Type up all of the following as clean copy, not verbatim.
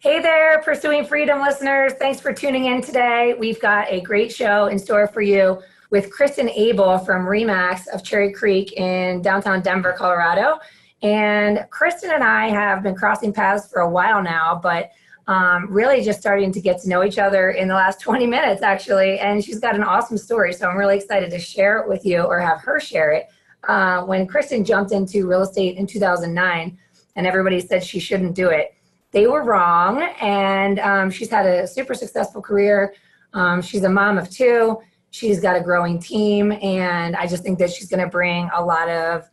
Hey there, Pursuing Freedom listeners. Thanks for tuning in today. We've got a great show in store for you with Kristen Abell from ReMax of Cherry Creek in downtown Denver, Colorado. And Kristen and I have been crossing paths for a while now, but really just starting to get to know each other in the last 20 minutes, actually. And she's got an awesome story, so I'm really excited to share it with you or have her share it. When Kristen jumped into real estate in 2009, and everybody said she shouldn't do it, they were wrong, and she's had a super successful career. She's a mom of two. She's got a growing team, and I just think that she's going to bring a lot of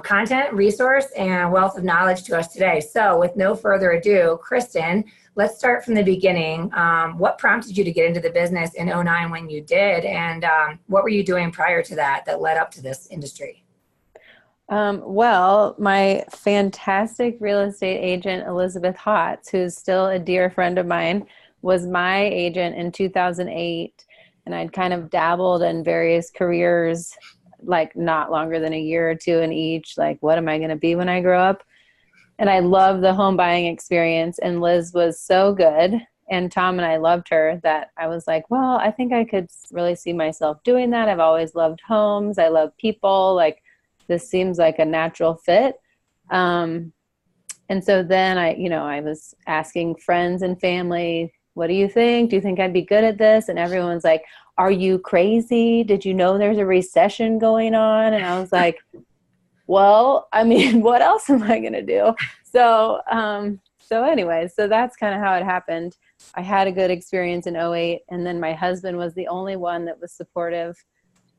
content, resource, and wealth of knowledge to us today. So with no further ado, Kristen, let's start from the beginning. What prompted you to get into the business in '09 when you did, and what were you doing prior to that led up to this industry? Well, my fantastic real estate agent, Elizabeth Hotz, who's still a dear friend of mine, was my agent in 2008. And I'd kind of dabbled in various careers, like not longer than a year or two in each, like what am I going to be when I grow up? And I loved the home buying experience. And Liz was so good. And Tom and I loved her that I was like, well, I think I could really see myself doing that. I've always loved homes. I love people. Like, this seems like a natural fit. And so then I was asking friends and family, what do you think? Do you think I'd be good at this? And everyone's like, are you crazy? Did you know there's a recession going on? And I was like, well, I mean, what else am I going to do? So anyway, so that's kind of how it happened. I had a good experience in '08. And then my husband was the only one that was supportive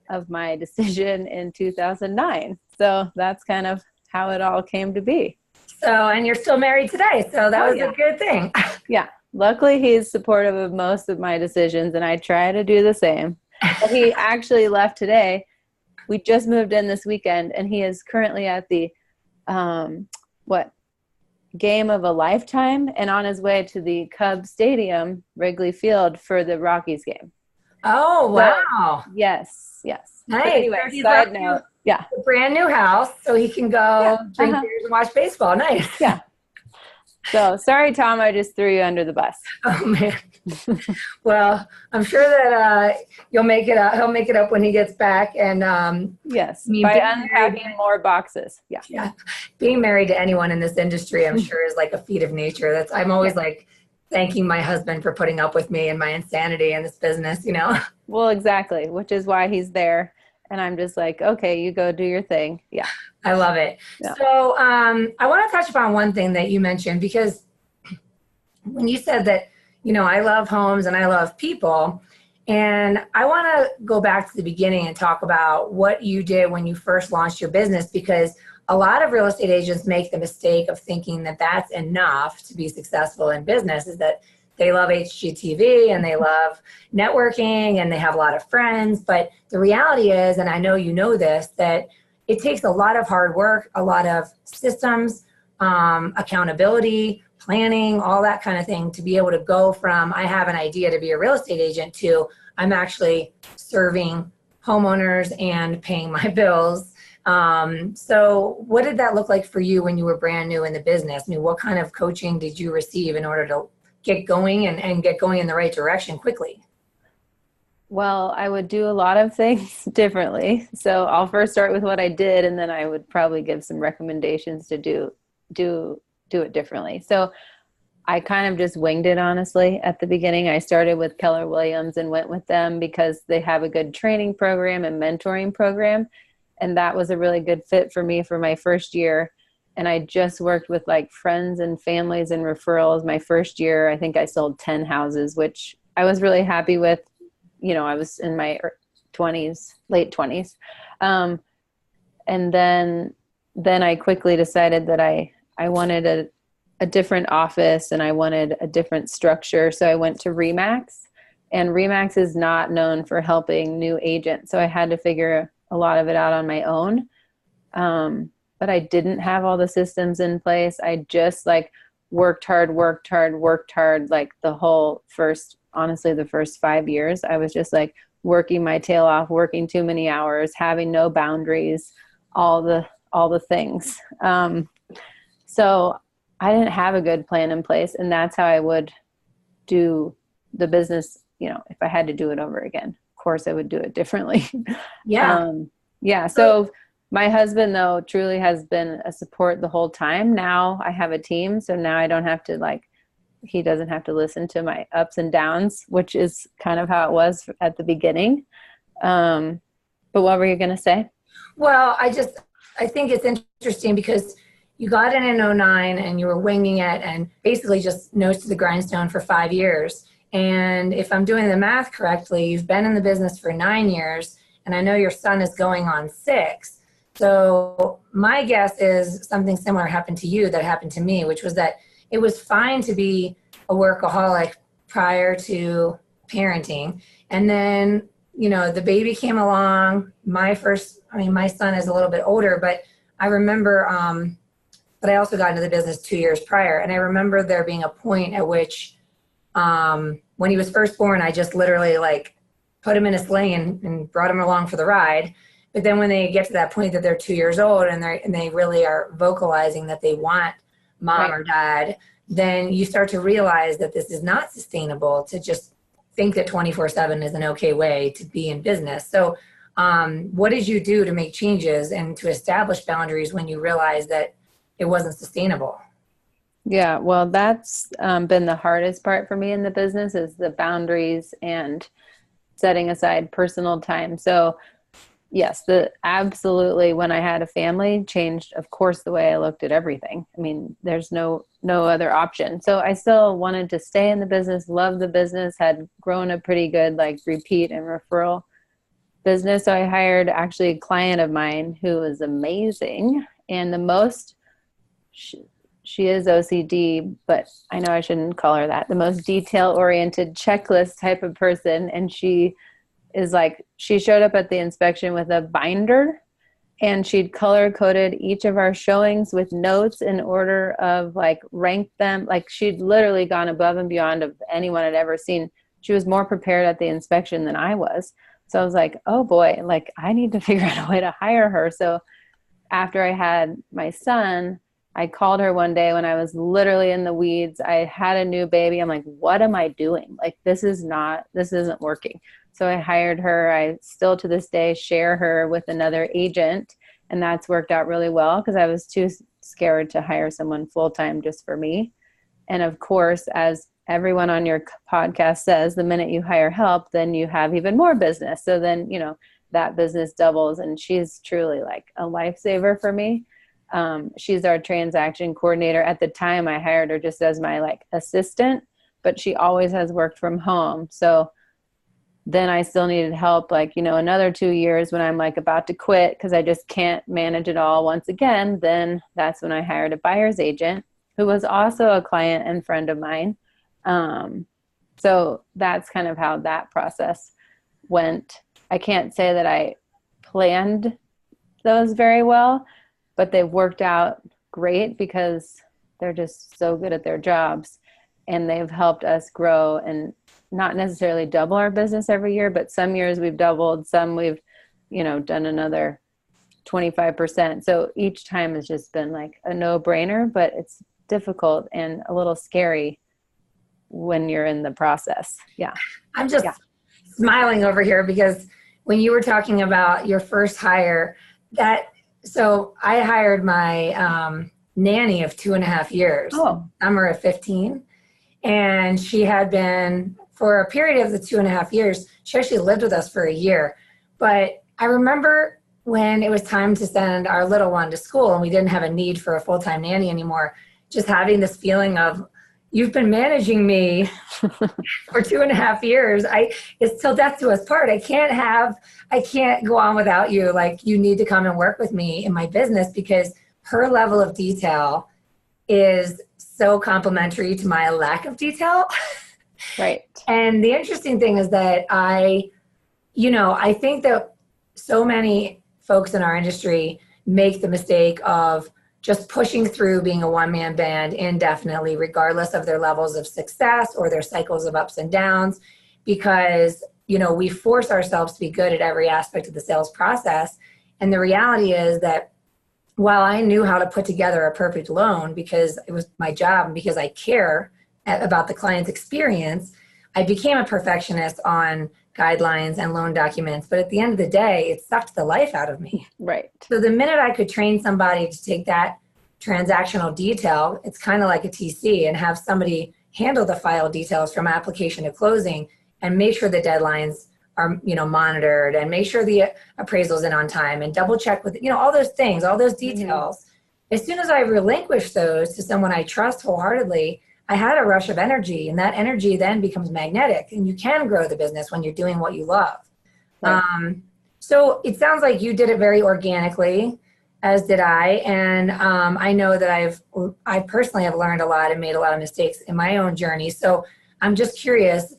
of my decision in 2009. So that's kind of how it all came to be. So, and you're still married today, so that was a good thing. Yeah. Luckily, he's supportive of most of my decisions, and I try to do the same. But he actually left today. We just moved in this weekend, and he is currently at the, game of a lifetime, and on his way to the Cubs Stadium, Wrigley Field, for the Rockies game. Oh, wow. So, yes. Nice. But anyway, so side note. Yeah. A brand new house, so he can go drink beers and watch baseball. Nice. Yeah. So sorry, Tom, I just threw you under the bus. Oh man. Well, I'm sure that you'll make it up. He'll make it up when he gets back. And yes, by unpacking more boxes. Yeah. Yeah. Being married to anyone in this industry, I'm sure, is like a feat of nature. I'm always like thanking my husband for putting up with me and my insanity in this business, Well, exactly, which is why he's there. And I'm just like, okay, you go do your thing. Yeah. I love it. Yeah. So I want to touch upon one thing that you mentioned, because when you said that, I love homes and I love people, and I want to go back to the beginning and talk about what you did when you first launched your business, because a lot of real estate agents make the mistake of thinking that that's enough to be successful in business, is that they love HGTV and they love networking and they have a lot of friends. But the reality is, and I know you know this, that it takes a lot of hard work, a lot of systems, accountability, planning, all that kind of thing to be able to go from I have an idea to be a real estate agent to I'm actually serving homeowners and paying my bills. So what did that look like for you when you were brand new in the business? I mean, what kind of coaching did you receive in order to get going and get going in the right direction quickly? Well, I would do a lot of things differently. So I'll first start with what I did, and then I would probably give some recommendations to do it differently. So I kind of just winged it, honestly. At the beginning, I started with Keller Williams and went with them because they have a good training program and mentoring program. And that was a really good fit for me for my first year. And I just worked with like friends and families and referrals. My first year, I think I sold 10 houses, which I was really happy with. I was in my 20s, late 20s. And then I quickly decided that I wanted a different office and I wanted a different structure. So I went to ReMax, and ReMax is not known for helping new agents. So I had to figure a lot of it out on my own. But I didn't have all the systems in place. I just worked hard, like the first 5 years. I was just working my tail off, working too many hours, having no boundaries, all the things. So I didn't have a good plan in place, and that's how I would do the business. If I had to do it over again, of course I would do it differently. Yeah. Yeah. So my husband, though, truly has been a support the whole time. Now I have a team, so now I don't have to he doesn't have to listen to my ups and downs, which is kind of how it was at the beginning. But what were you going to say? Well, I think it's interesting because you got in '09 and you were winging it and basically just nose to the grindstone for 5 years. And if I'm doing the math correctly, you've been in the business for 9 years, and I know your son is going on 6. So my guess is something similar happened to you that happened to me, which was that it was fine to be a workaholic prior to parenting. And then, the baby came along. My son is a little bit older, but I remember, but I also got into the business 2 years prior. And I remember there being a point at which, when he was first born, I just literally put him in a sleigh and brought him along for the ride. But then when they get to that point that they're 2 years old and they really are vocalizing that they want mom or dad, then you start to realize that this is not sustainable to just think that 24/7 is an okay way to be in business. So what did you do to make changes and to establish boundaries when you realized that it wasn't sustainable? Yeah, well, that's been the hardest part for me in the business is the boundaries and setting aside personal time. So yes, absolutely, when I had a family, changed, of course, the way I looked at everything. I mean, there's no other option. So I still wanted to stay in the business, love the business, had grown a pretty good repeat and referral business. So I hired actually a client of mine who is amazing, and she is OCD, but I know I shouldn't call her that. The most detail-oriented checklist type of person. And she is she showed up at the inspection with a binder, and she'd color-coded each of our showings with notes in order of ranked them. She'd literally gone above and beyond of anyone had ever seen. She was more prepared at the inspection than I was. So I was like, oh boy, I need to figure out a way to hire her. So after I had my son, I called her one day when I was literally in the weeds. I had a new baby. I'm like, what am I doing? This isn't working. So I hired her. I still to this day share her with another agent, and that's worked out really well because I was too scared to hire someone full-time just for me. And of course, as everyone on your podcast says, the minute you hire help, then you have even more business. So then, that business doubles, and she's truly a lifesaver for me. She's our transaction coordinator. At the time, I hired her just as my assistant, but she always has worked from home. So then I still needed help, another 2 years when I'm about to quit because I just can't manage it all once again. Then that's when I hired a buyer's agent who was also a client and friend of mine. So that's kind of how that process went. I can't say that I planned those very well, but they've worked out great because they're just so good at their jobs, and they've helped us grow and not necessarily double our business every year, but some years we've doubled, some we've, done another 25%. So each time has just been a no-brainer, but it's difficult and a little scary when you're in the process. Yeah. I'm just smiling over here because when you were talking about your first hire, so I hired my nanny of 2.5 years, summer of 15. And she had been, for a period of the 2.5 years, she actually lived with us for a year. But I remember when it was time to send our little one to school and we didn't have a need for a full-time nanny anymore, just having this feeling of, you've been managing me for 2.5 years. It's till death do us part. I can't go on without you. You need to come and work with me in my business because her level of detail is so complementary to my lack of detail. Right. And the interesting thing is that I think that so many folks in our industry make the mistake of just pushing through being a one-man band indefinitely, regardless of their levels of success or their cycles of ups and downs, because, we force ourselves to be good at every aspect of the sales process. And the reality is that while I knew how to put together a perfect loan because it was my job and because I care about the client's experience, I became a perfectionist on guidelines and loan documents. But at the end of the day, it sucked the life out of me. Right. So the minute I could train somebody to take that transactional detail, it's kind of like a TC, and have somebody handle the file details from application to closing and make sure the deadlines are, monitored, and make sure the appraisal's in on time, and double check with, all those things, all those details. As soon as I relinquish those to someone I trust wholeheartedly, I had a rush of energy, and that energy then becomes magnetic, and you can grow the business when you're doing what you love. Right. So it sounds like you did it very organically, as did I. And I know that I personally have learned a lot and made a lot of mistakes in my own journey. So I'm just curious,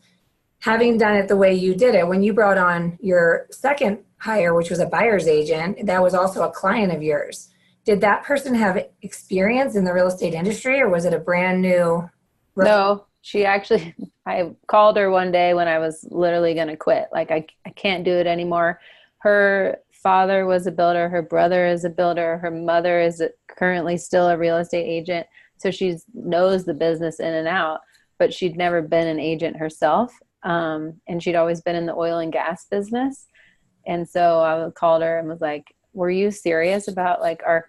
having done it the way you did it, when you brought on your second hire, which was a buyer's agent, that was also a client of yours. Did that person have experience in the real estate industry, or was it a brand new? No, she actually, I called her one day when I was literally going to quit. Like, I can't do it anymore. Her father was a builder. Her brother is a builder. Her mother is currently still a real estate agent. So she knows the business in and out, but she'd never been an agent herself. And she'd always been in the oil and gas business. And so I called her and was like, were you serious about like our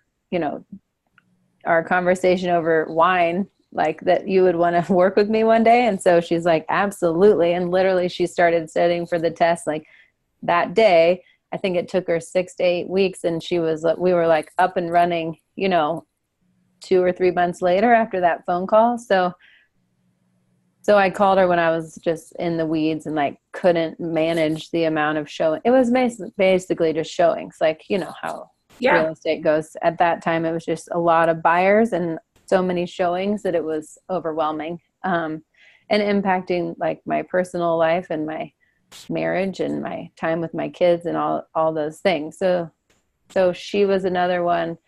conversation over wine, like that you would want to work with me one day? And so she's like, absolutely. And literally she started studying for the test like that day. I think it took her 6 to 8 weeks, and we were like up and running, 2 or 3 months later after that phone call. So I called her when I was just in the weeds and like couldn't manage the amount of showing. It was basically just showings, like, how real estate goes. At that time, it was just a lot of buyers and so many showings that it was overwhelming, and impacting like my personal life and my marriage and my time with my kids and all those things. So she was another one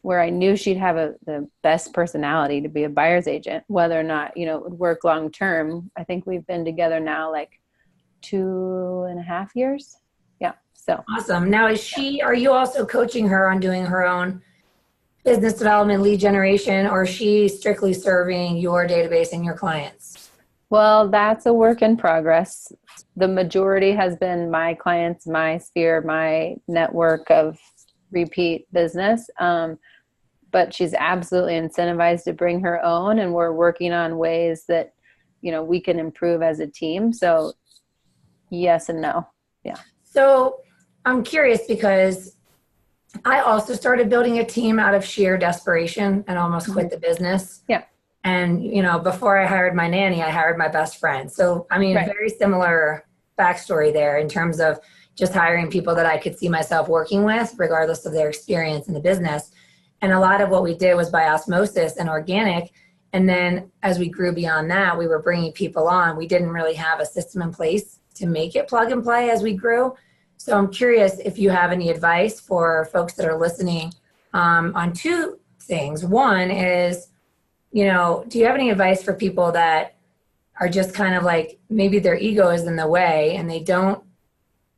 where I knew she'd have the best personality to be a buyer's agent, whether or not, it would work long term. I think we've been together now like 2.5 years. Yeah. So awesome. Now are you also coaching her on doing her own business development, lead generation, or is she strictly serving your database and your clients? Well, that's a work in progress. The majority has been my clients, my sphere, my network of repeat business. But she's absolutely incentivized to bring her own, and we're working on ways that, we can improve as a team. So yes and no. Yeah. So I'm curious because I also started building a team out of sheer desperation and almost quit the business. Yeah. And, before I hired my nanny, I hired my best friend. So, very similar backstory there in terms of just hiring people that I could see myself working with, regardless of their experience in the business. And a lot of what we did was by osmosis and organic. And then as we grew beyond that, we were bringing people on. We didn't really have a system in place to make it plug and play as we grew. So I'm curious if you have any advice for folks that are listening on two things. One is, do you have any advice for people that are just kind of like, maybe their ego is in the way and they don't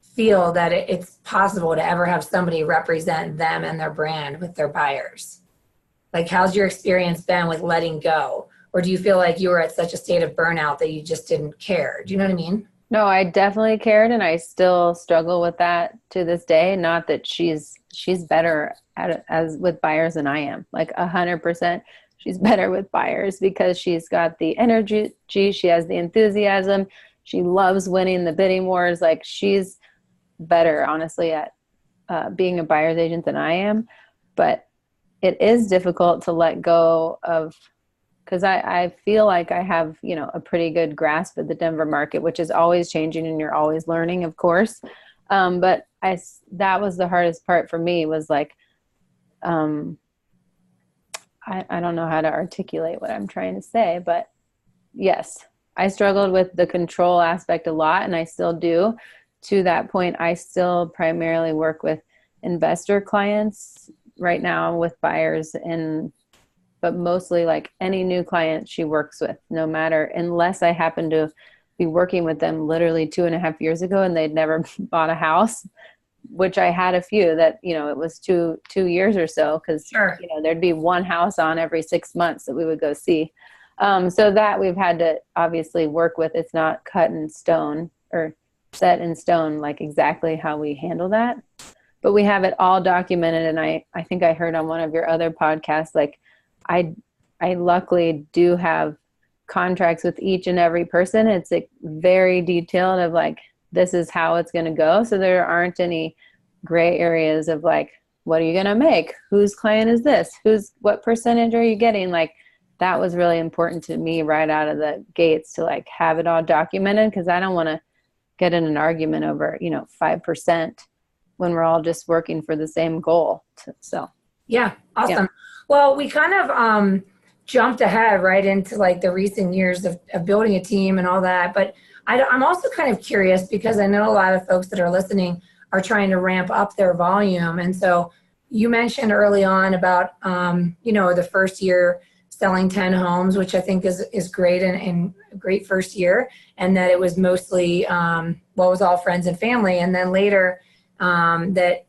feel that it's possible to ever have somebody represent them and their brand with their buyers? Like, how's your experience been with letting go? Or do you feel like you were at such a state of burnout that you just didn't care? Do you know what I mean? No, I definitely cared, and I still struggle with that to this day. Not that she's better at it as with buyers than I am. Like 100%, she's better with buyers because she's got the energy. She has the enthusiasm. She loves winning the bidding wars. Like, she's better, honestly, at being a buyer's agent than I am. But it is difficult to let go of, because I feel like I have, a pretty good grasp of the Denver market, which is always changing and you're always learning, of course. But that was the hardest part for me, was like, I don't know how to articulate what I'm trying to say, but yes, I struggled with the control aspect a lot, and I still do. To that point, I still primarily work with investor clients right now with buyers, but mostly like any new client she works with, no matter, unless I happen to be working with them literally 2.5 years ago and they'd never bought a house, which I had a few that, it was 2 years or so, because, Sure. there'd be one house on every 6 months that we would go see. So that we've had to obviously work with. It's not cut in stone or set in stone, like exactly how we handle that, but we have it all documented. And I think I heard on one of your other podcasts, like I luckily do have contracts with each and every person. It's like very detailed of like, this is how it's going to go. So there aren't any gray areas of like, what are you going to make? Whose client is this? What percentage are you getting? Like, that was really important to me right out of the gates to like have it all documented, because I don't want to get in an argument over, 5% when we're all just working for the same goal. So, yeah, awesome. Yeah. Well, we kind of jumped ahead right into like the recent years of building a team and all that. But I'm also kind of curious, because I know a lot of folks that are listening are trying to ramp up their volume. And so you mentioned early on about, the first year selling 10 homes, which I think is great and great first year. And that it was mostly, it was all friends and family. And then later that,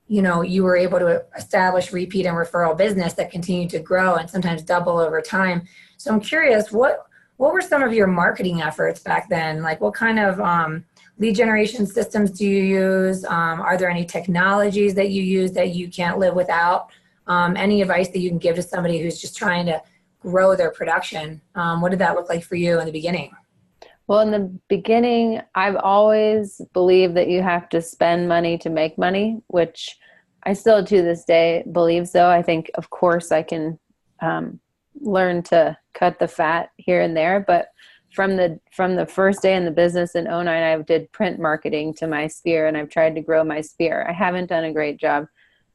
you were able to establish repeat and referral business that continued to grow and sometimes double over time. So I'm curious, what were some of your marketing efforts back then? Like, what kind of lead generation systems do you use? Are there any technologies that you use that you can't live without? Any advice that you can give to somebody who's just trying to grow their production? What did that look like for you in the beginning? Well, in the beginning, I've always believed that you have to spend money to make money, which I still to this day believe so. I think, of course, I can learn to cut the fat here and there, but from the first day in the business in '09, I did print marketing to my sphere, and I've tried to grow my sphere. I haven't done a great job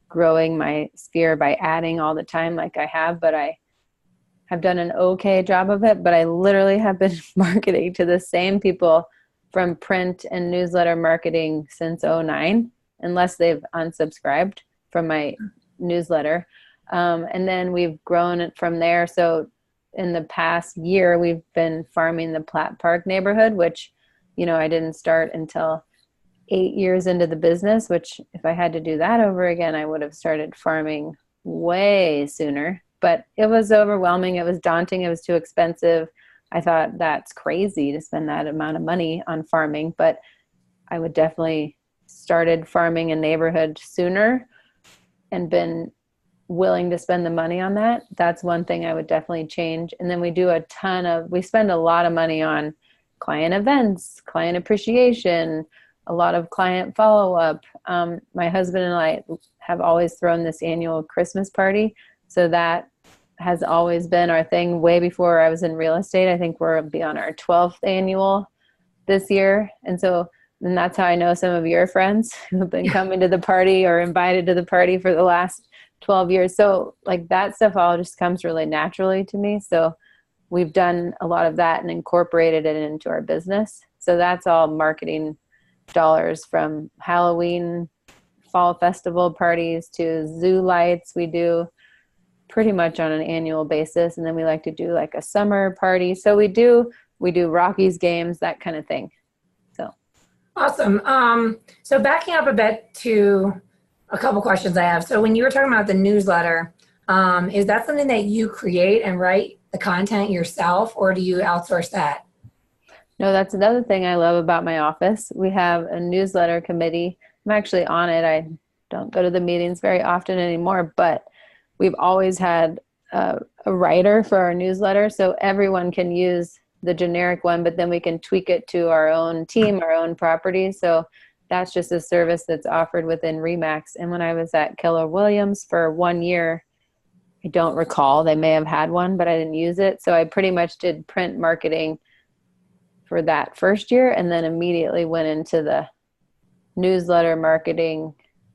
growing my sphere by adding all the time like I have, but I have done an okay job of it. But I literally have been marketing to the same people from print and newsletter marketing since '09, unless they've unsubscribed from my newsletter. And then we've grown it from there. So in the past year, we've been farming the Platt Park neighborhood, which, I didn't start until 8 years into the business, which if I had to do that over again, I would have started farming way sooner. But it was overwhelming. It was daunting. It was too expensive. I thought, that's crazy to spend that amount of money on farming, but I would definitely started farming a neighborhood sooner and been willing to spend the money on that. That's one thing I would definitely change. And then we spend a lot of money on client events, client appreciation, a lot of client follow-up. My husband and I have always thrown this annual Christmas party. So that has always been our thing way before I was in real estate. I think we'll be on our 12th annual this year. And that's how I know some of your friends who've been coming to the party or invited to the party for the last 12 years. So like that stuff all just comes really naturally to me. So we've done a lot of that and incorporated it into our business. So that's all marketing dollars, from Halloween, fall festival parties to zoo lights. We do pretty much on an annual basis. And then we like to do like a summer party. So we do Rockies games, that kind of thing. So awesome. So backing up a bit to a couple questions I have. So when you were talking about the newsletter, is that something that you create and write the content yourself, or do you outsource that? No, that's another thing I love about my office. We have a newsletter committee. I'm actually on it. I don't go to the meetings very often anymore, but we've always had a writer for our newsletter. So everyone can use the generic one, but then we can tweak it to our own team, our own property. So that's just a service that's offered within ReMax. And when I was at Keller Williams for 1 year, I don't recall, they may have had one, but I didn't use it. So I pretty much did print marketing for that first year, and then immediately went into the newsletter marketing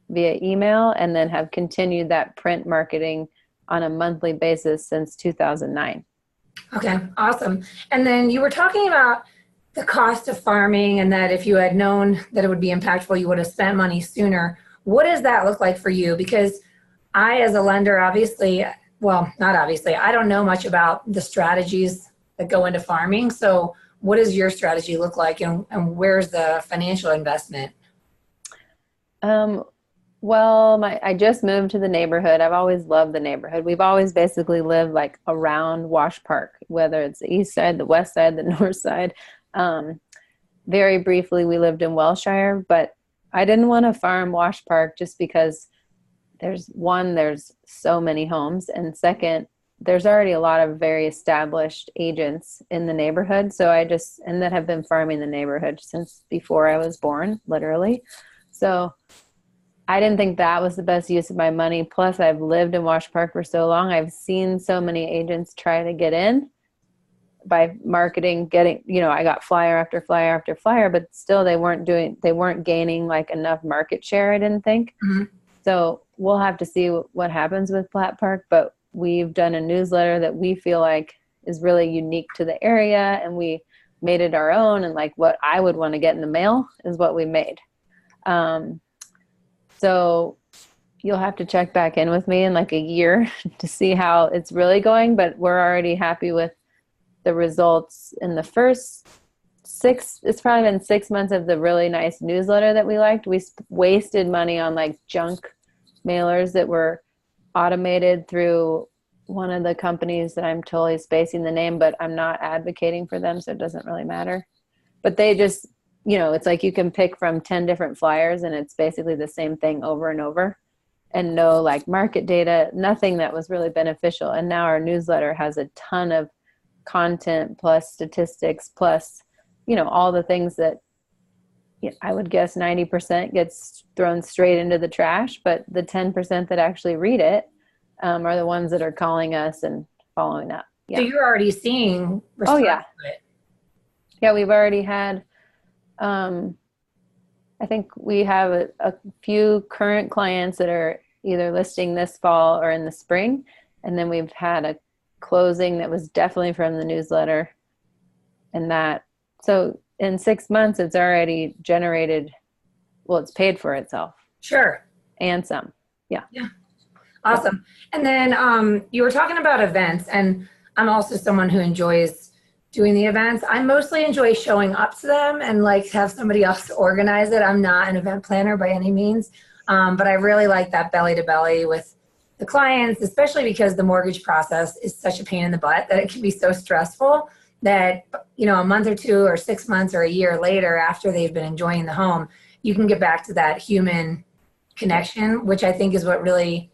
via email, and then have continued that print marketing on a monthly basis since 2009. Okay, awesome. And then you were talking about the cost of farming, and that if you had known that it would be impactful, you would have spent money sooner. What does that look like for you? Because I, as a lender, not obviously, I don't know much about the strategies that go into farming. So what does your strategy look like, and where's the financial investment? Well, I just moved to the neighborhood. I've always loved the neighborhood. We've always basically lived like around Wash Park, whether it's the east side, the west side, the north side. Um, Very briefly, we lived in Welshire, but I didn't want to farm Wash Park just because there's so many homes, and second, there's already a lot of very established agents in the neighborhood. So and that have been farming the neighborhood since before I was born, literally. So I didn't think that was the best use of my money. Plus, I've lived in Wash Park for so long. I've seen so many agents try to get in by marketing, I got flyer after flyer after flyer, but still they weren't gaining like enough market share, I didn't think. Mm-hmm. So we'll have to see what happens with Platt Park, but we've done a newsletter that we feel like is really unique to the area, and we made it our own, and like what I would want to get in the mail is what we made. So you'll have to check back in with me in like a year to see how it's really going, but we're already happy with the results in the first it's probably been 6 months of the really nice newsletter that we liked. We wasted money on like junk mailers that were automated through one of the companies that I'm totally spacing the name, but I'm not advocating for them, so it doesn't really matter. But they just, it's like you can pick from 10 different flyers and it's basically the same thing over and over, and no like market data, nothing that was really beneficial. And now our newsletter has a ton of content plus statistics plus, all the things that I would guess 90% gets thrown straight into the trash, but the 10% that actually read it are the ones that are calling us and following up. Yeah. So you're already seeing response to it. Yeah, we've already had, I think we have a few current clients that are either listing this fall or in the spring. And then we've had a closing that was definitely from the newsletter. So in 6 months, it's already generated, it's paid for itself. Sure. And some. Yeah. Yeah. Awesome. And then you were talking about events, and I'm also someone who enjoys doing the events. I mostly enjoy showing up to them and like have somebody else organize it. I'm not an event planner by any means, but I really like that belly to belly with the clients, especially because the mortgage process is such a pain in the butt that it can be so stressful that, a month or 2 or 6 months or a year later after they've been enjoying the home, you can get back to that human connection, which I think is what really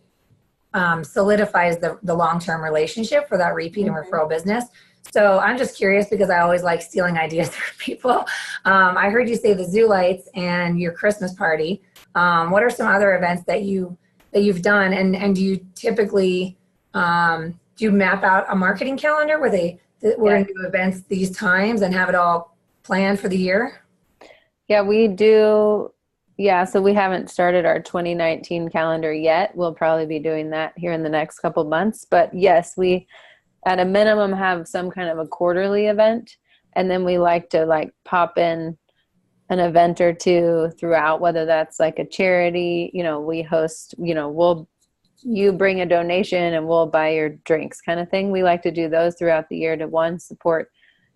solidifies the long-term relationship for that repeat and referral business. So I'm just curious because I always like stealing ideas from people. I heard you say the zoo lights and your Christmas party. What are some other events that you've done, and do you typically do you map out a marketing calendar where we're going to do events these times and have it all planned for the year? Yeah, we do. Yeah, so we haven't started our 2019 calendar yet. We'll probably be doing that here in the next couple months. But yes, we at a minimum have some kind of a quarterly event, and then we like to pop in an event or two throughout, whether that's like a charity, we host, you bring a donation and we'll buy your drinks kind of thing. We like to do those throughout the year to, one, support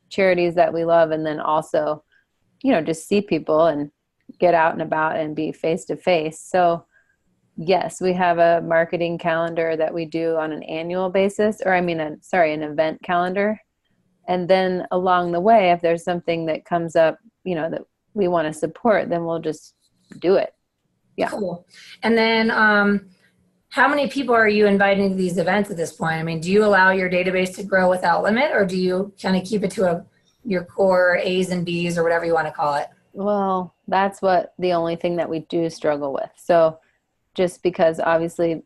charities that we love, and then also, just see people and get out and about and be face to face. So yes, we have a marketing calendar that we do on an annual basis, an event calendar. And then along the way, if there's something that comes up, that we want to support, then we'll just do it. Yeah. Cool. And then, how many people are you inviting to these events at this point? Do you allow your database to grow without limit, or do you kind of keep it to your core A's and B's or whatever you want to call it? Well, that's the only thing that we do struggle with. So just because obviously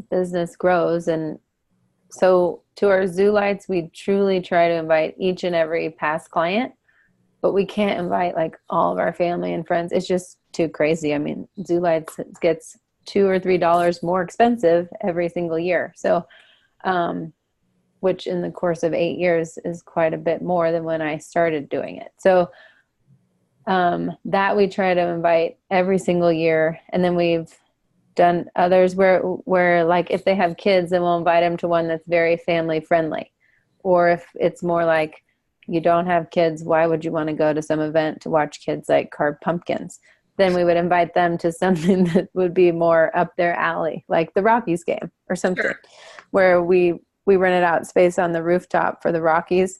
business grows, and so to our zoo lights, we truly try to invite each and every past client, but we can't invite like all of our family and friends. It's just too crazy. Zoo lights gets $2 or $3 more expensive every single year. So, which in the course of 8 years is quite a bit more than when I started doing it. So, that we try to invite every single year. And then we've done others where like if they have kids, then we'll invite them to one that's very family friendly. Or if it's more like you don't have kids, why would you want to go to some event to watch kids like carve pumpkins? then we would invite them to something that would be more up their alley, like the Rockies game or something, Sure. where we rented out space on the rooftop for the Rockies.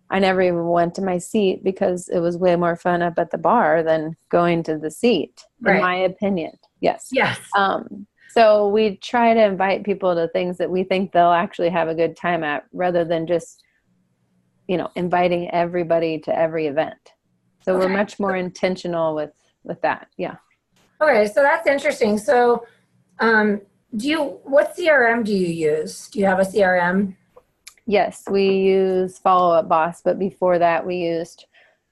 I never even went to my seat because it was way more fun up at the bar than going to the seat, in my opinion. Yes. Yes. So we try to invite people to things that we think they'll actually have a good time at, rather than just, inviting everybody to every event. So we're much more intentional with that. Yeah. Okay. So that's interesting. So, what CRM do you use? Do you have a CRM? Yes, we use Follow Up Boss, but before that we used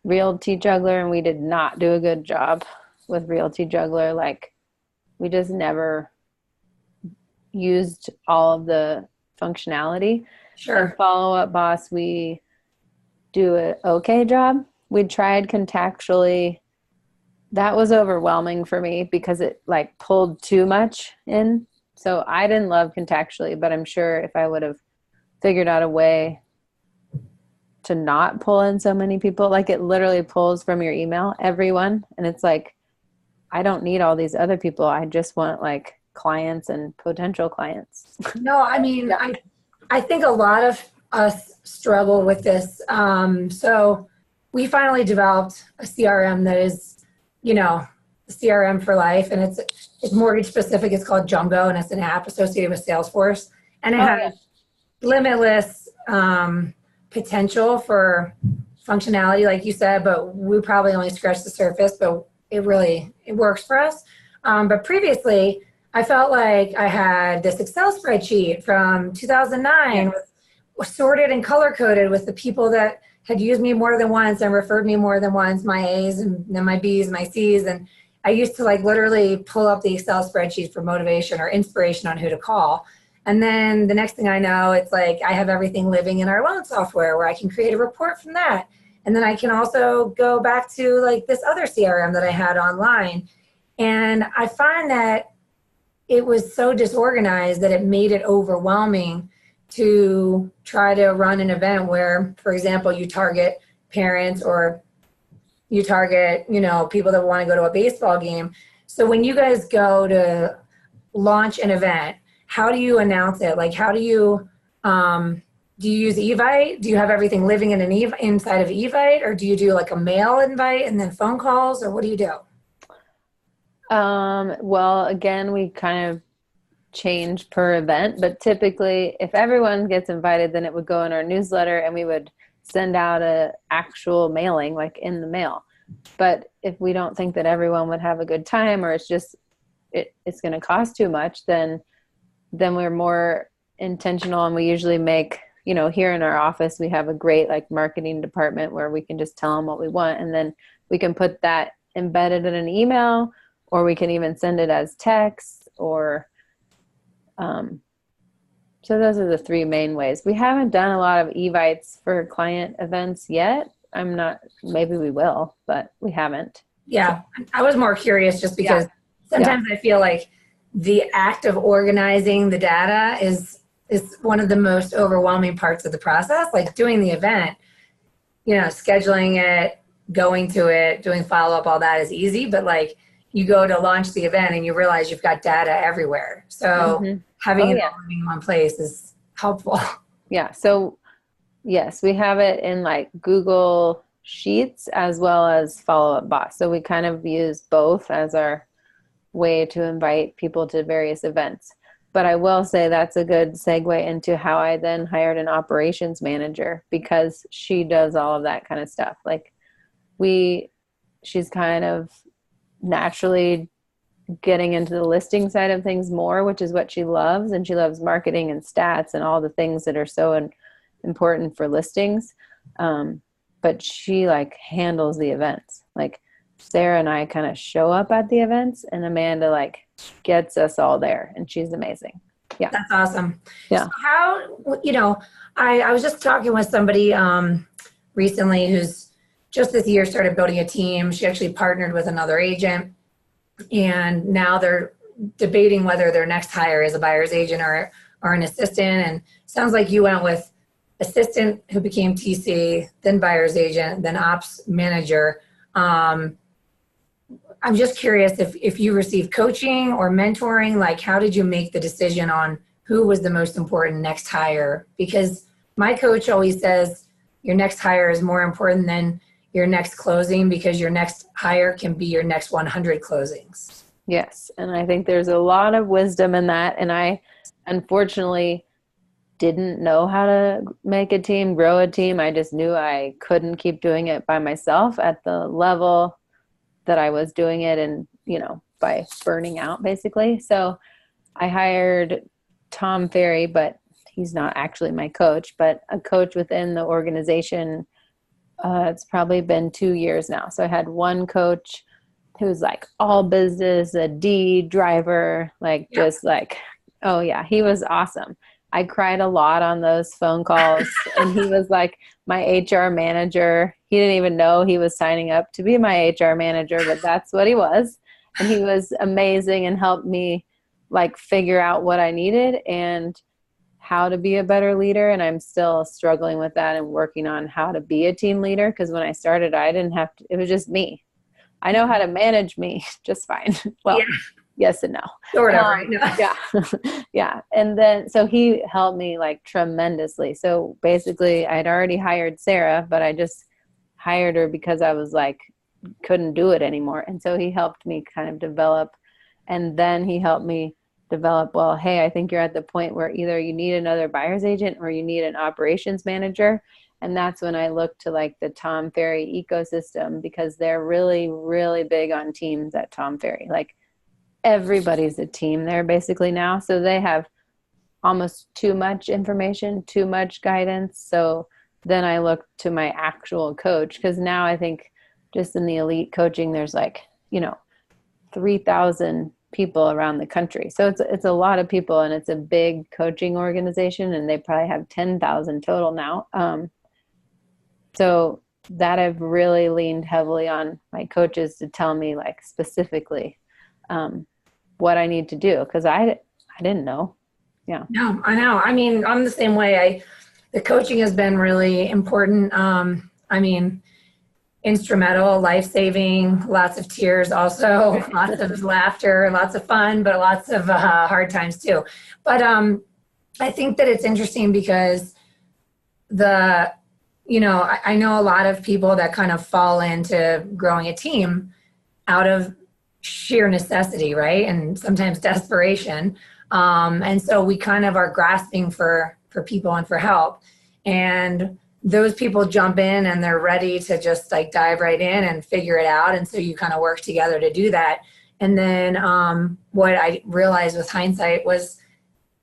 Realty Juggler, and we did not do a good job with Realty Juggler. Like, we just never used all of the functionality. Sure. And Follow Up Boss, we do an okay job. We tried Contactually. That was overwhelming for me because it like pulled too much in. So I didn't love Contactually, but I'm sure if I would have figured out a way to not pull in so many people, like it literally pulls from your email, everyone. And it's like, I don't need all these other people. I just want like clients and potential clients. No, I mean, I think a lot of us struggle with this. So we finally developed a CRM that is, CRM for life, and it's mortgage specific. It's called Jumbo, and it's an app associated with Salesforce, and it has limitless potential for functionality, like you said, but we probably only scratched the surface, but it works for us. But previously, I felt like I had this Excel spreadsheet from 2009 sorted and color-coded with the people that had used me more than once and referred me more than once, my A's and then my B's, my C's. And I used to like literally pull up the Excel spreadsheet for motivation or inspiration on who to call. And then the next thing I know, it's like I have everything living in our loan software where I can create a report from that. And then I can also go back to like this other CRM that I had online. And I find that it was so disorganized that it made it overwhelming to try to run an event where, for example, you target parents or you target, people that want to go to a baseball game. So when you guys go to launch an event, how do you announce it? Like, how do you use Evite? Do you have everything living in inside of Evite, or do you do like a mail invite and then phone calls, or what do you do? Well, again, we kind of change per event, but typically if everyone gets invited, then it would go in our newsletter and we would send out a actual mailing, like in the mail. But if we don't think that everyone would have a good time, or it's just, it's going to cost too much, then we're more intentional. And we usually make, here in our office, we have a great like marketing department where we can just tell them what we want. And then we can put that embedded in an email, or we can even send it as text, or, so those are the three main ways. We haven't done a lot of Evites for client events yet. Maybe we will, but we haven't. Yeah. I was more curious just because sometimes I feel like the act of organizing the data is one of the most overwhelming parts of the process. Like doing the event, scheduling it, going to it, doing follow-up, all that is easy. But like you go to launch the event and you realize you've got data everywhere. So having it all living in one place is helpful. Yeah. So yes, we have it in like Google Sheets as well as Follow Up Boss. So we kind of use both as our way to invite people to various events. But I will say that's a good segue into how I then hired an operations manager, because she does all of that kind of stuff. Like she's kind of naturally getting into the listing side of things more, which is what she loves. And she loves marketing and stats and all the things that are so important for listings. But she like handles the events. Like Sarah and I kind of show up at the events, and Amanda like gets us all there, and she's amazing. Yeah. That's awesome. Yeah. So how, I was just talking with somebody recently who's just this year started building a team. She actually partnered with another agent, and now they're debating whether their next hire is a buyer's agent or an assistant. And sounds like you went with assistant who became TC, then buyer's agent, then ops manager. I'm just curious if you received coaching or mentoring, like how did you make the decision on who was the most important next hire? Because my coach always says your next hire is more important than your next closing, because your next hire can be your next 100 closings. Yes. And I think there's a lot of wisdom in that. And I unfortunately didn't know how to make a team, grow a team. I just knew I couldn't keep doing it by myself at the level that I was doing it, and, by burning out basically. So I hired Tom Ferry, but he's not actually my coach, but a coach within the organization. It's probably been 2 years now. So I had one coach who's like all business, a D driver, oh yeah, he was awesome. I cried a lot on those phone calls, and he was like my HR manager. He didn't even know he was signing up to be my HR manager, but that's what he was. And he was amazing and helped me like figure out what I needed and how to be a better leader. And I'm still struggling with that and working on how to be a team leader. Because when I started, I didn't have to, it was just me. I know how to manage me just fine. Well, yeah. Yes and no. Sort of, right? No. Yeah. Yeah. And then, so he helped me like tremendously. So basically I had already hired Sarah, but I just hired her because I was like, couldn't do it anymore. And so he helped me kind of develop, and then he helped me develop, well, hey, I think you're at the point where either you need another buyer's agent or you need an operations manager. And that's when I looked to like the Tom Ferry ecosystem, because they're really, really big on teams at Tom Ferry. Like everybody's a team there basically now. So they have almost too much information, too much guidance. So then I looked to my actual coach, because now I think just in the elite coaching, there's like, 3,000 people around the country. So it's a lot of people, and it's a big coaching organization, and they probably have 10,000 total now. So that I've really leaned heavily on my coaches to tell me like specifically what I need to do, because I didn't know. Yeah. No, I know. I mean, I'm the same way. The coaching has been really important. Instrumental, life-saving, lots of tears also, lots of laughter, lots of fun, but lots of hard times too. But I think that it's interesting because I know a lot of people that kind of fall into growing a team out of sheer necessity, right? And sometimes desperation. And so we kind of are grasping for people and for help. And those people jump in and they're ready to just like dive right in and figure it out. And so you kind of work together to do that. And then what I realized with hindsight was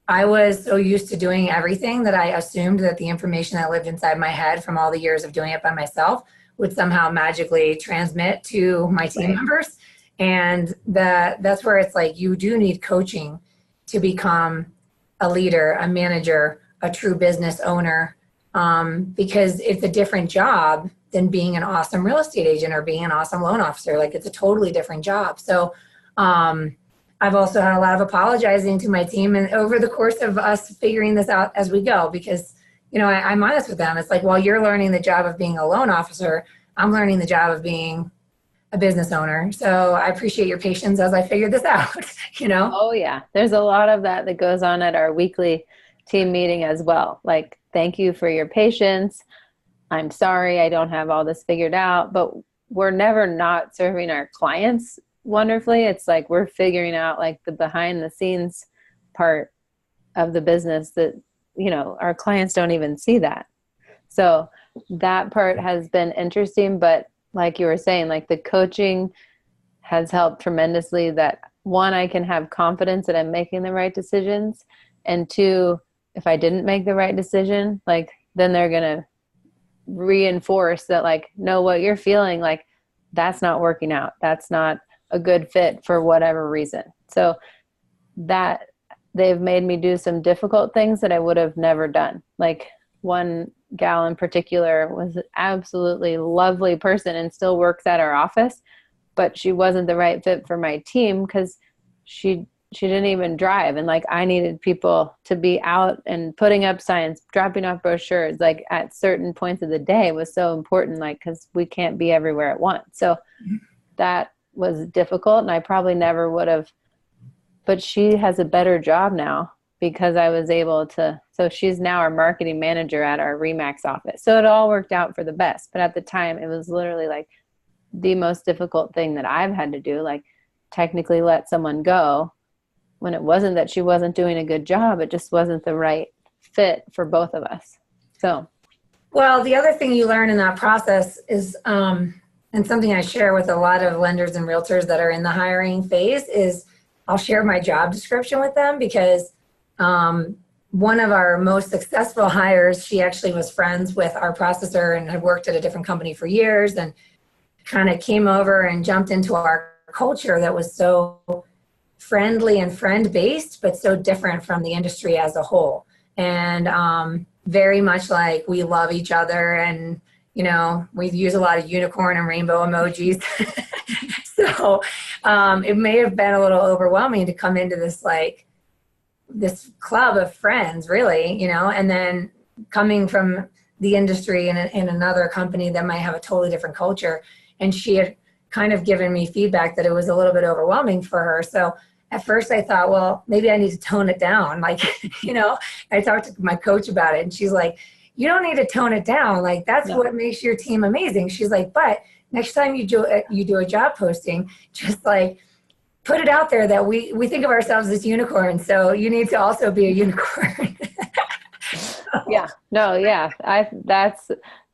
I was so used to doing everything that I assumed that the information that lived inside my head from all the years of doing it by myself would somehow magically transmit to my team members. And that's where it's like, you do need coaching to become a leader, a manager, a true business owner, because it's a different job than being an awesome real estate agent or being an awesome loan officer. Like it's a totally different job. So I've also had a lot of apologizing to my team, and over the course of us figuring this out as we go, because, I'm honest with them. It's like, while you're learning the job of being a loan officer, I'm learning the job of being a business owner. So I appreciate your patience as I figure this out, Oh yeah. There's a lot of that goes on at our weekly team meeting as well. Like, thank you for your patience. I'm sorry I don't have all this figured out, but we're never not serving our clients wonderfully. It's like we're figuring out like the behind the scenes part of the business that, our clients don't even see that. So that part has been interesting, but like you were saying, like the coaching has helped tremendously, that one, I can have confidence that I'm making the right decisions. And two, if I didn't make the right decision, like then they're going to reinforce that, like, no, what you're feeling, like that's not working out. That's not a good fit for whatever reason. So that they've made me do some difficult things that I would have never done. Like one gal in particular was an absolutely lovely person and still works at our office, but she wasn't the right fit for my team because she didn't even drive. And like, I needed people to be out and putting up signs, dropping off brochures, like at certain points of the day was so important, like, cause we can't be everywhere at once. So that was difficult, and I probably never would have, but she has a better job now because I was able to, so she's now our marketing manager at our ReMax office. So it all worked out for the best. But at the time, it was literally like the most difficult thing that I've had to do, like technically let someone go when it wasn't that she wasn't doing a good job. It just wasn't the right fit for both of us. So. Well, the other thing you learn in that process is, and something I share with a lot of lenders and realtors that are in the hiring phase, is I'll share my job description with them, because one of our most successful hires, she actually was friends with our processor and had worked at a different company for years, and kind of came over and jumped into our culture that was so friendly and friend-based, but so different from the industry as a whole. And very much like we love each other, and you know, we use a lot of unicorn and rainbow emojis. So it may have been a little overwhelming to come into this, like, this club of friends, really, you know, and then coming from the industry in another company that might have a totally different culture. And she had kind of given me feedback that it was a little bit overwhelming for her. So at first I thought, well, maybe I need to tone it down. Like, you know, I talked to my coach about it, and she's like, you don't need to tone it down. Like, that's what makes your team amazing. She's like, but next time you do a job posting, just like put it out there that we think of ourselves as unicorns. So you need to also be a unicorn. Yeah, no, yeah.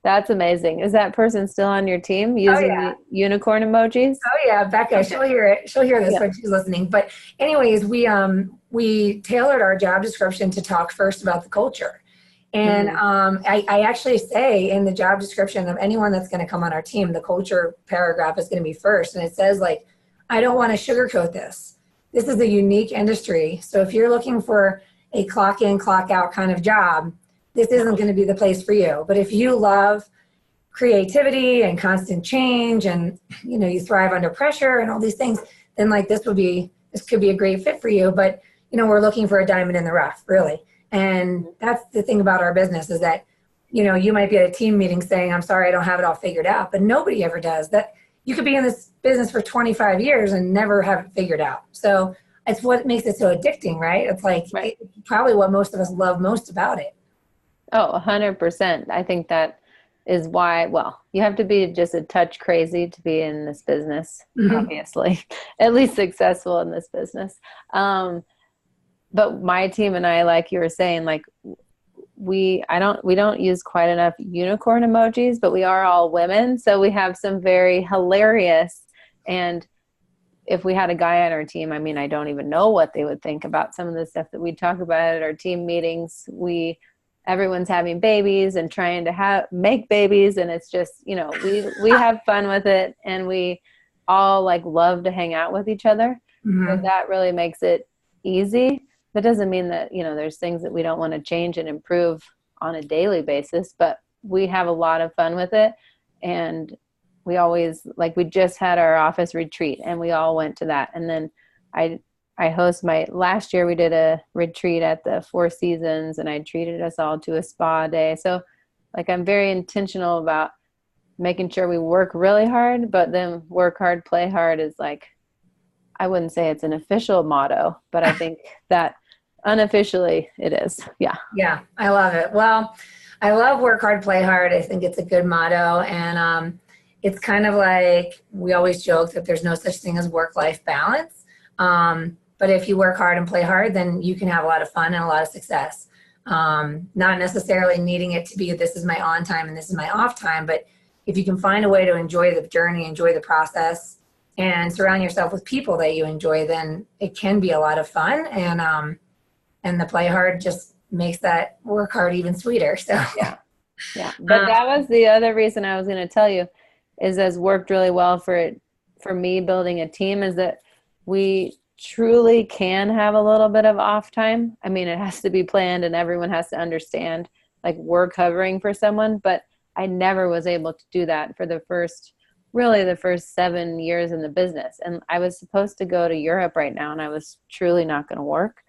That's amazing. Is that person still on your team using the unicorn emojis? Oh yeah, Becca, she'll hear it. She'll hear this when she's listening. But anyways, we tailored our job description to talk first about the culture. And I actually say in the job description of anyone that's going to come on our team, the culture paragraph is going to be first. And it says, like, I don't want to sugarcoat this. This is a unique industry. So if you're looking for a clock in, clock out kind of job, this isn't going to be the place for you. But if you love creativity and constant change, and you know, you thrive under pressure and all these things, then like this could be a great fit for you. But you know, we're looking for a diamond in the rough, really. And that's the thing about our business, is that, you know, you might be at a team meeting saying, I'm sorry, I don't have it all figured out, but nobody ever does that. You could be in this business for 25 years and never have it figured out. So it's what makes it so addicting, right? It's like it's probably what most of us love most about it. Oh, 100%. I think that is why, well, you have to be just a touch crazy to be in this business, obviously, at least successful in this business. But my team and I, like you were saying, like we don't use quite enough unicorn emojis, but we are all women. So we have some very hilarious, and if we had a guy on our team, I mean, I don't even know what they would think about some of the stuff that we talk about at our team meetings. Everyone's having babies and trying to make babies. And it's just, you know, we have fun with it, and we all like love to hang out with each other. So that really makes it easy. That doesn't mean that, you know, there's things that we don't want to change and improve on a daily basis, but we have a lot of fun with it. And we always, like, we just had our office retreat and we all went to that. And then I host last year we did a retreat at the Four Seasons, and I treated us all to a spa day. So like, I'm very intentional about making sure we work really hard, but then work hard, play hard is like, I wouldn't say it's an official motto, but I think that unofficially it is. Yeah. Yeah. I love it. Well, I love work hard, play hard. I think it's a good motto. And it's kind of like, we always joke that there's no such thing as work-life balance. But if you work hard and play hard, then you can have a lot of fun and a lot of success. Not necessarily needing it to be, this is my on time and this is my off time. But if you can find a way to enjoy the journey, enjoy the process, and surround yourself with people that you enjoy, then it can be a lot of fun. And the play hard just makes that work hard even sweeter. So yeah. But that was the other reason I was going to tell you, has worked really well for me building a team, is that we truly can have a little bit of off time. I mean, it has to be planned and everyone has to understand, like, we're covering for someone, but I never was able to do that for the first 7 years in the business. And I was supposed to go to Europe right now, and I was truly not going to work,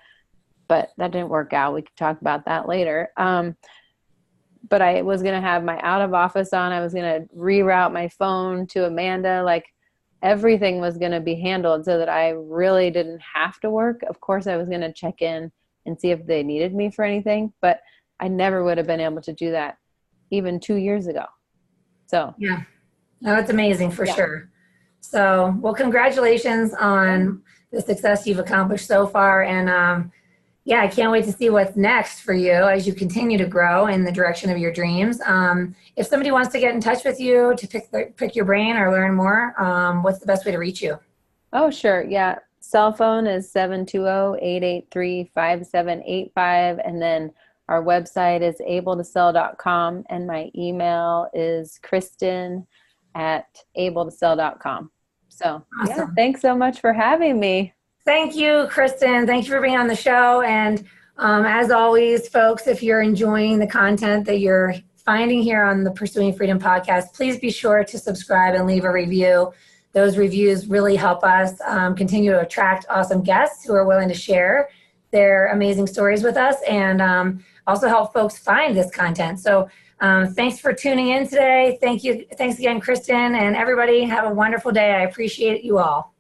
but that didn't work out. We could talk about that later. But I was going to have my out of office on. I was going to reroute my phone to Amanda. Like, everything was going to be handled so that I really didn't have to work. Of course, I was going to check in and see if they needed me for anything, but I never would have been able to do that even 2 years ago. So yeah, no, it's amazing for sure. So, well, congratulations on the success you've accomplished so far. And yeah, I can't wait to see what's next for you as you continue to grow in the direction of your dreams. If somebody wants to get in touch with you to pick your brain or learn more, what's the best way to reach you? Oh, sure. Yeah. Cell phone is 720-883-5785. And then our website is abletosell.com. And my email is kristen@abletosell.com. So yeah, thanks so much for having me. Thank you, Kristen. Thank you for being on the show. And as always, folks, if you're enjoying the content that you're finding here on the Pursuing Freedom podcast, please be sure to subscribe and leave a review. Those reviews really help us continue to attract awesome guests who are willing to share their amazing stories with us, and also help folks find this content. So thanks for tuning in today. Thank you. Thanks again, Kristen, and everybody have a wonderful day. I appreciate you all.